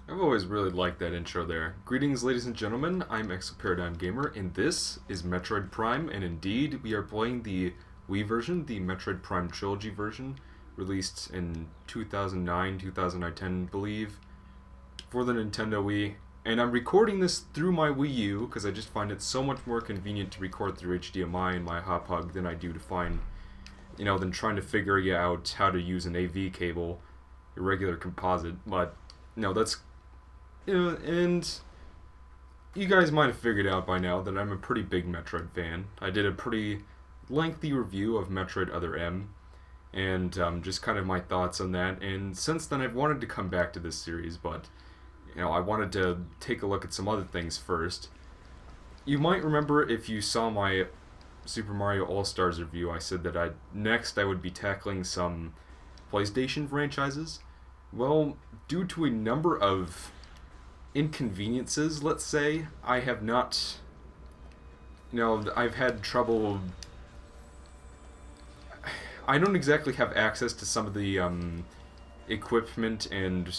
I've always really liked that intro there. Greetings, ladies and gentlemen. I'm Exoparadigm Gamer, and this is Metroid Prime. And indeed, we are playing the Wii version, the Metroid Prime Trilogy version, released in 2009, 2010, I believe, for the Nintendo Wii. And I'm recording this through my Wii U because I just find it so much more convenient to record through HDMI in my hot plug than I do to find, than trying to figure out how to use an AV cable, a regular composite. But that's and you guys might have figured out by now that I'm a pretty big Metroid fan. I did a pretty lengthy review of Metroid Other M, and just kind of my thoughts on that. And since then, I've wanted to come back to this series, but I wanted to take a look at some other things first. You might remember if you saw my Super Mario All-Stars review, I said that next I would be tackling some PlayStation franchises. Well, due to a number of inconveniences, let's say, I have not, I've had trouble. I don't exactly have access to some of the equipment and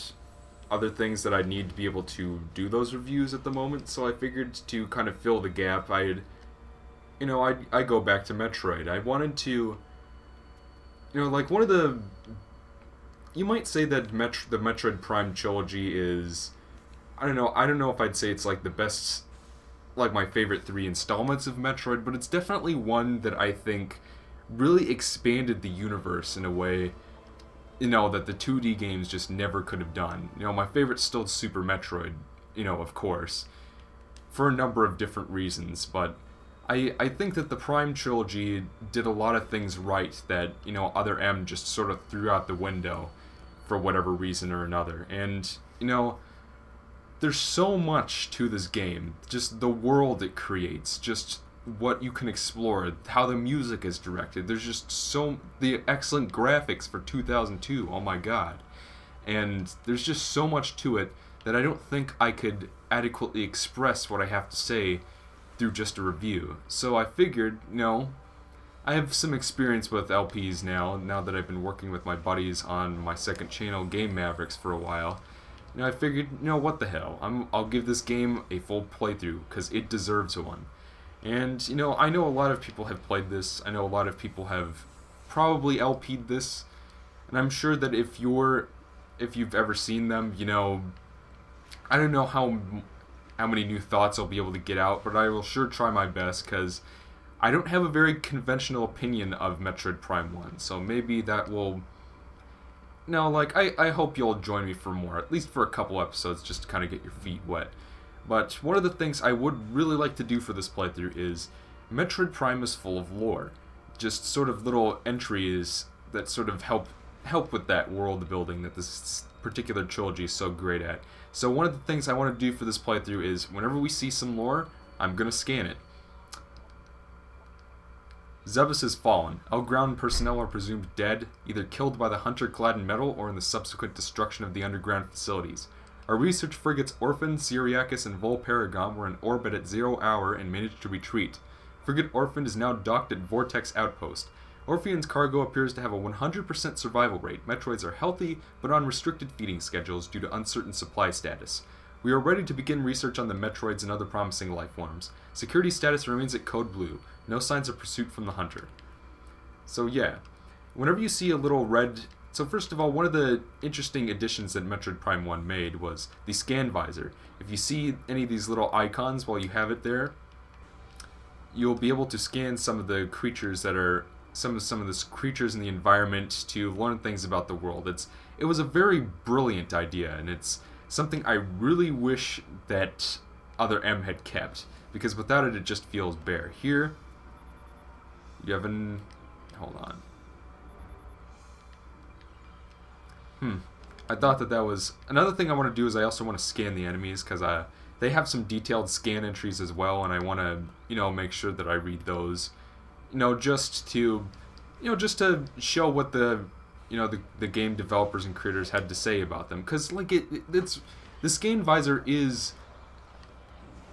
other things that I need to be able to do those reviews at the moment, so I figured to kind of fill the gap, I go back to Metroid. I wanted to, like one of the, you might say that the Metroid Prime trilogy is, I don't know if I'd say it's like the best, like my favorite 3 installments of Metroid, but it's definitely one that I think really expanded the universe in a way, that the 2D games just never could have done. My favorite's still Super Metroid, of course, for a number of different reasons, but I think that the Prime trilogy did a lot of things right that, Other M just sort of threw out the window for whatever reason or another. And, there's so much to this game. Just the world it creates, just what you can explore, how the music is directed. There's just the excellent graphics for 2002, oh my god. And there's just so much to it that I don't think I could adequately express what I have to say through just a review. So I figured, I have some experience with LPs now that I've been working with my buddies on my second channel, Game Mavericks, for a while. I figured, what the hell, I'll give this game a full playthrough, because it deserves one. And, I know a lot of people have played this, I know a lot of people have probably LP'd this, and I'm sure that if you've ever seen them, I don't know how many new thoughts I'll be able to get out, but I will sure try my best, because I don't have a very conventional opinion of Metroid Prime 1, so maybe that will... I hope you'll join me for more, at least for a couple episodes, just to kind of get your feet wet. But one of the things I would really like to do for this playthrough is, Metroid Prime is full of lore. Just sort of little entries that sort of help with that world building that this particular trilogy is so great at. So one of the things I want to do for this playthrough is, whenever we see some lore, I'm going to scan it. Zebus has fallen. All ground personnel are presumed dead, either killed by the hunter clad in metal or in the subsequent destruction of the underground facilities. Our research frigates Orpheon, Syriacus, and Volparagon were in orbit at 0 hour and managed to retreat. Frigate Orpheon is now docked at Vortex Outpost. Orpheon's cargo appears to have a 100% survival rate. Metroids are healthy, but on restricted feeding schedules due to uncertain supply status. We are ready to begin research on the Metroids and other promising life forms. Security status remains at Code Blue. No signs of pursuit from the hunter. So yeah, whenever you see a little red... So first of all, one of the interesting additions that Metroid Prime 1 made was the scan visor. If you see any of these little icons while you have it there, you'll be able to scan some of the creatures that are... Some of the creatures in the environment to learn things about the world. It was a very brilliant idea, and it's something I really wish that Other M had kept, because without it, it just feels bare. Here, you have an... Hold on. I thought that was... Another thing I want to do is I also want to scan the enemies, because they have some detailed scan entries as well, and I want to, make sure that I read those, just to show what the game developers and creators had to say about them, because it's the scan visor is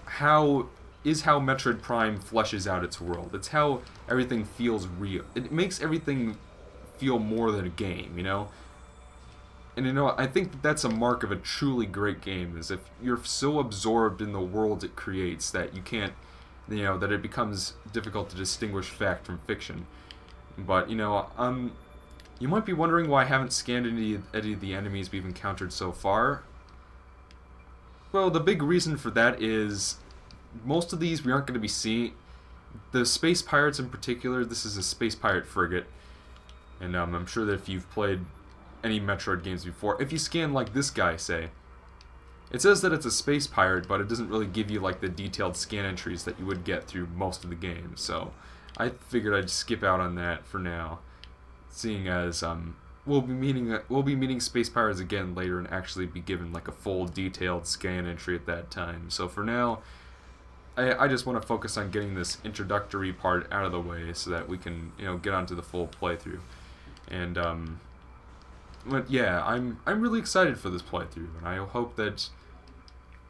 how Metroid Prime fleshes out its world. It's how everything feels real. It makes everything feel more than a game, And you know, I think that's a mark of a truly great game, is if you're so absorbed in the world it creates that you can't, you know, that it becomes difficult to distinguish fact from fiction. But, you know, you might be wondering why I haven't scanned any of the enemies we've encountered so far. Well, the big reason for that is most of these we aren't going to be seeing. The space pirates in particular, this is a space pirate frigate. And I'm sure that if you've played any Metroid games before, if you scan like this guy, say, it says that it's a space pirate, but it doesn't really give you like the detailed scan entries that you would get through most of the game. So I figured I'd skip out on that for now, seeing as we'll be meeting space pirates again later and actually be given like a full detailed scan entry at that time. So for now, I just want to focus on getting this introductory part out of the way so that we can, you know, get onto the full playthrough. And but yeah, I'm really excited for this playthrough, and I hope that,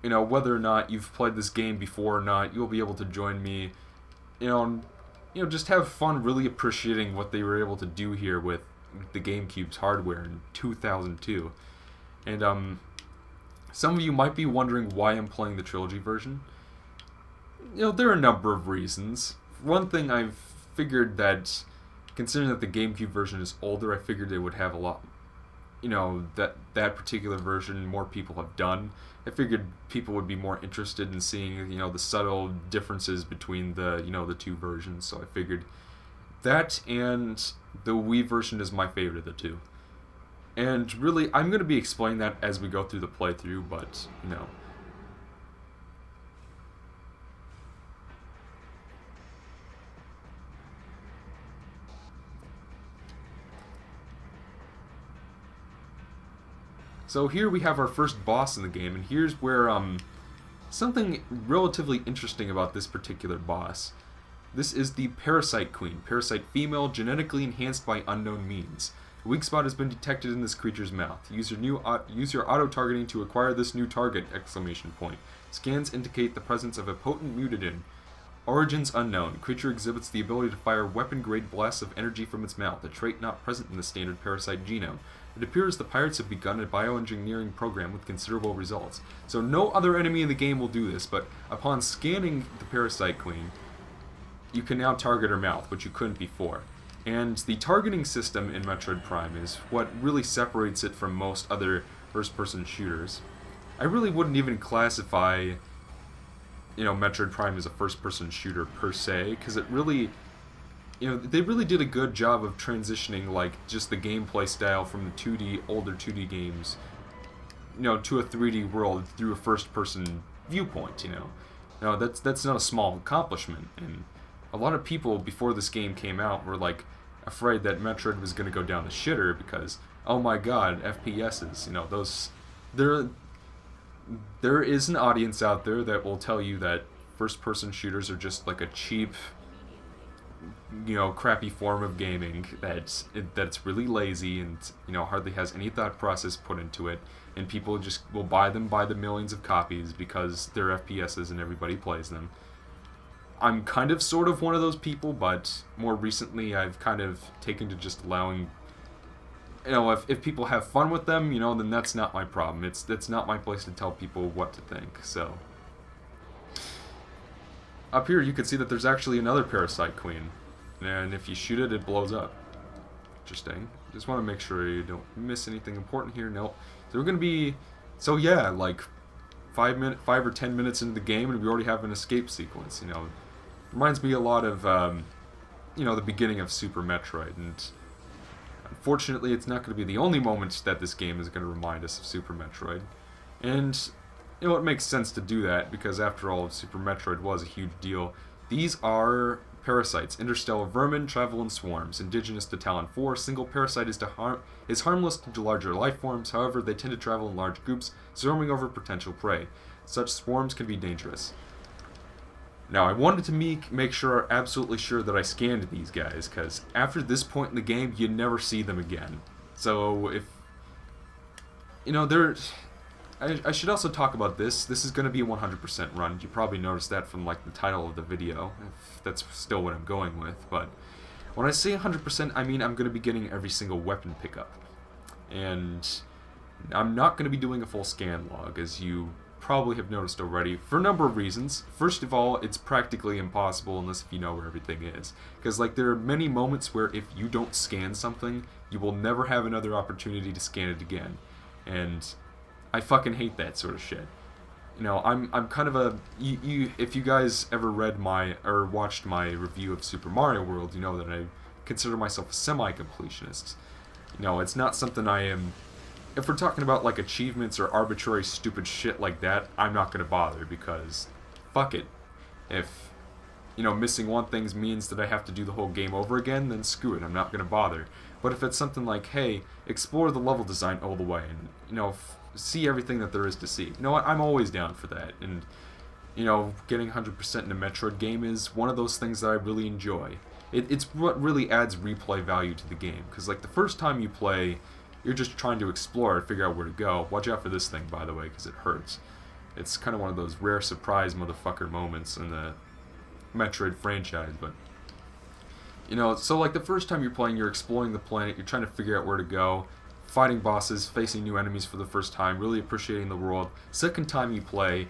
you know, whether or not you've played this game before or not, you'll be able to join me, you know, and, you know, just have fun really appreciating what they were able to do here with the GameCube's hardware in 2002. And some of you might be wondering why I'm playing the trilogy version. You know, there are a number of reasons. One thing, I've figured that, considering that the GameCube version is older, I figured it would have a lot, you know, that particular version more people have done. I figured people would be more interested in seeing, you know, the subtle differences between the, you know, the two versions. So I figured that, and the Wii version is my favorite of the two. And really, I'm going to be explaining that as we go through the playthrough, but, you know. So here we have our first boss in the game, and here's where something relatively interesting about this particular boss. This is the Parasite Queen, parasite female, genetically enhanced by unknown means. A weak spot has been detected in this creature's mouth. Use your auto-targeting to acquire this new target! Scans indicate the presence of a potent mutagen. Origins unknown. Creature exhibits the ability to fire weapon-grade blasts of energy from its mouth, a trait not present in the standard parasite genome. It appears the pirates have begun a bioengineering program with considerable results. So no other enemy in the game will do this, but upon scanning the Parasite Queen, you can now target her mouth, which you couldn't before. And the targeting system in Metroid Prime is what really separates it from most other first-person shooters. I really wouldn't even classify, you know, Metroid Prime as a first-person shooter per se, because it really, you know, they really did a good job of transitioning, like, just the gameplay style from the older 2D games, you know, to a 3D world through a first-person viewpoint, you know. Now, that's not a small accomplishment, and a lot of people before this game came out were, like, afraid that Metroid was going to go down the shitter because, oh my god, FPSs, you know, those, there is an audience out there that will tell you that first-person shooters are just like a cheap, you know, crappy form of gaming, that's really lazy and, you know, hardly has any thought process put into it, and people just will buy them by the millions of copies because they're FPSs and everybody plays them. I'm kind of sort of one of those people, but more recently I've kind of taken to just allowing, you know, if people have fun with them, you know, then that's not my problem. It's not my place to tell people what to think. So up here you can see that there's actually another Parasite Queen, and if you shoot it, it blows up. Interesting. Just want to make sure you don't miss anything important here. Nope. So we're gonna be, so yeah, like 5 or 10 minutes into the game, and we already have an escape sequence. You know, reminds me a lot of, you know, the beginning of Super Metroid, and unfortunately, it's not going to be the only moment that this game is going to remind us of Super Metroid. And, you know, it makes sense to do that, because after all, Super Metroid was a huge deal. These are parasites. Interstellar vermin travel in swarms. Indigenous to Talon 4, single parasite is harmless to larger life forms. However, they tend to travel in large groups, swarming over potential prey. Such swarms can be dangerous. Now, I wanted to make sure, absolutely sure, that I scanned these guys, because after this point in the game, you never see them again. So, if, you know, I should also talk about this. This is going to be a 100% run. You probably noticed that from, like, the title of the video, if that's still what I'm going with. But when I say 100%, I mean I'm going to be getting every single weapon pickup. And I'm not going to be doing a full scan log, as you probably have noticed already, for a number of reasons. First of all, it's practically impossible unless if you know where everything is. Because, like, there are many moments where if you don't scan something, you will never have another opportunity to scan it again. And I fucking hate that sort of shit. You know, I'm kind of a... if you guys ever read my... or watched my review of Super Mario World, you know that I consider myself a semi-completionist. You know, it's not something I am... If we're talking about, like, achievements or arbitrary stupid shit like that, I'm not gonna bother, because... fuck it. If, you know, missing one thing means that I have to do the whole game over again, then screw it, I'm not gonna bother. But if it's something like, hey, explore the level design all the way, and, you know, see everything that there is to see. You know what, I'm always down for that, and, you know, getting 100% in a Metroid game is one of those things that I really enjoy. It's what really adds replay value to the game, because, like, the first time you play, you're just trying to explore and figure out where to go. Watch out for this thing, by the way, because it hurts. It's kind of one of those rare surprise motherfucker moments in the Metroid franchise, but... You know, so, like, the first time you're playing, you're exploring the planet, you're trying to figure out where to go, fighting bosses, facing new enemies for the first time, really appreciating the world. Second time you play,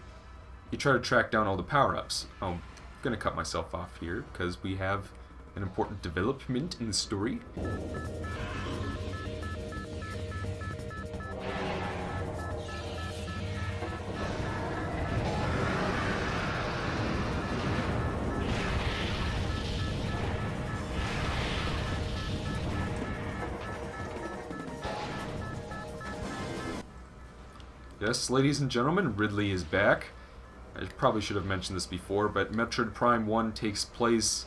you try to track down all the power-ups. Oh, I'm gonna cut myself off here, because we have an important development in the story. Yes, ladies and gentlemen, Ridley is back. I probably should have mentioned this before, but Metroid Prime 1 takes place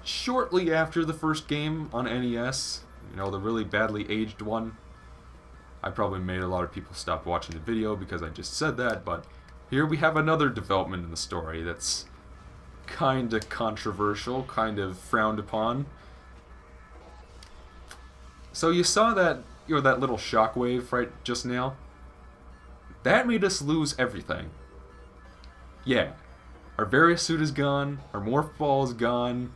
shortly after the first game on NES. You know, the really badly aged one. I probably made a lot of people stop watching the video because I just said that, but here we have another development in the story that's kinda controversial, kind of frowned upon. So you saw that, you know, that little shockwave right just now? That made us lose everything. Yeah. Our Various suit is gone, our Morph Ball is gone,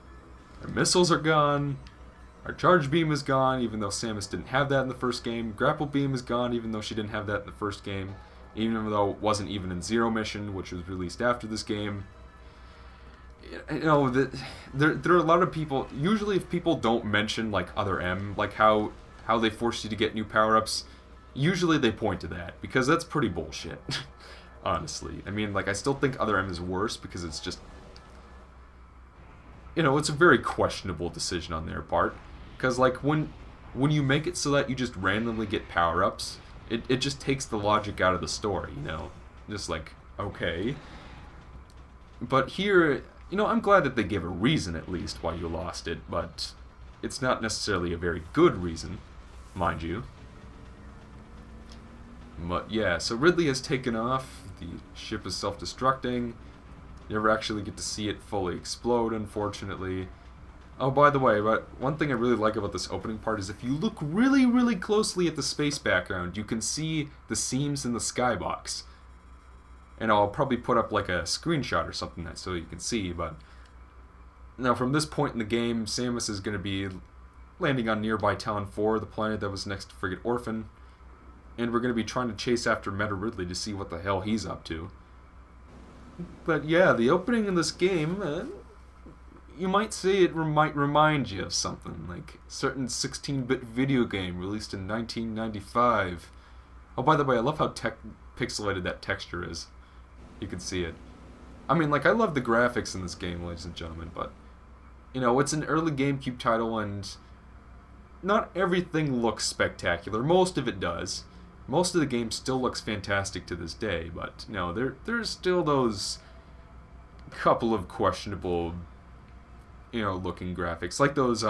our missiles are gone, our Charge Beam is gone, even though Samus didn't have that in the first game. Grapple Beam is gone, even though she didn't have that in the first game. Even though it wasn't even in Zero Mission, which was released after this game. You know, there are a lot of people... Usually if people don't mention, like, Other M, like how they force you to get new power-ups... Usually they point to that, because that's pretty bullshit, honestly. I mean, like, I still think Other M is worse, because it's just... You know, it's a very questionable decision on their part. Because, like, when you make it so that you just randomly get power-ups, it just takes the logic out of the story, you know? Just like, okay. But here, you know, I'm glad that they gave a reason, at least, why you lost it, but it's not necessarily a very good reason, mind you. But yeah, so Ridley has taken off, the ship is self-destructing, you never actually get to see it fully explode, unfortunately. Oh, by the way, but one thing I really like about this opening part is if you look really, really closely at the space background, you can see the seams in the skybox. And I'll probably put up like a screenshot or something that so you can see, but... Now, from this point in the game, Samus is going to be landing on nearby Town 4, the planet that was next to Frigate Orpheon. And we're going to be trying to chase after Meta Ridley to see what the hell he's up to. But yeah, the opening in this game, you might say it might remind you of something, like a certain 16-bit video game released in 1995. Oh, by the way, I love how pixelated that texture is. You can see it. I mean, like, I love the graphics in this game, ladies and gentlemen, but, you know, it's an early GameCube title, and not everything looks spectacular. Most of it does. Most of the game still looks fantastic to this day, but, you know, there's still those couple of questionable, you know, looking graphics. Like those,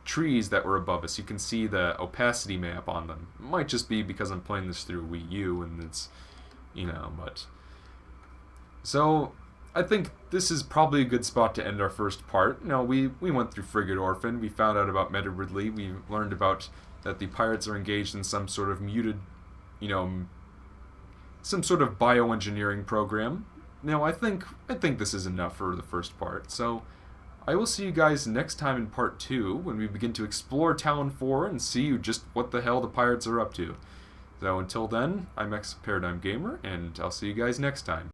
trees that were above us. You can see the opacity map on them. It might just be because I'm playing this through Wii U, and it's, you know, but... So, I think this is probably a good spot to end our first part. You know, we went through Frigate Orpheon, we found out about Meta Ridley, we learned about that the pirates are engaged in some sort of muted, you know, some sort of bioengineering program. Now, I think this is enough for the first part, so I will see you guys next time in part 2, when we begin to explore Town 4 and see just what the hell the pirates are up to. So until then, I'm X Paradigm Gamer, and I'll see you guys next time.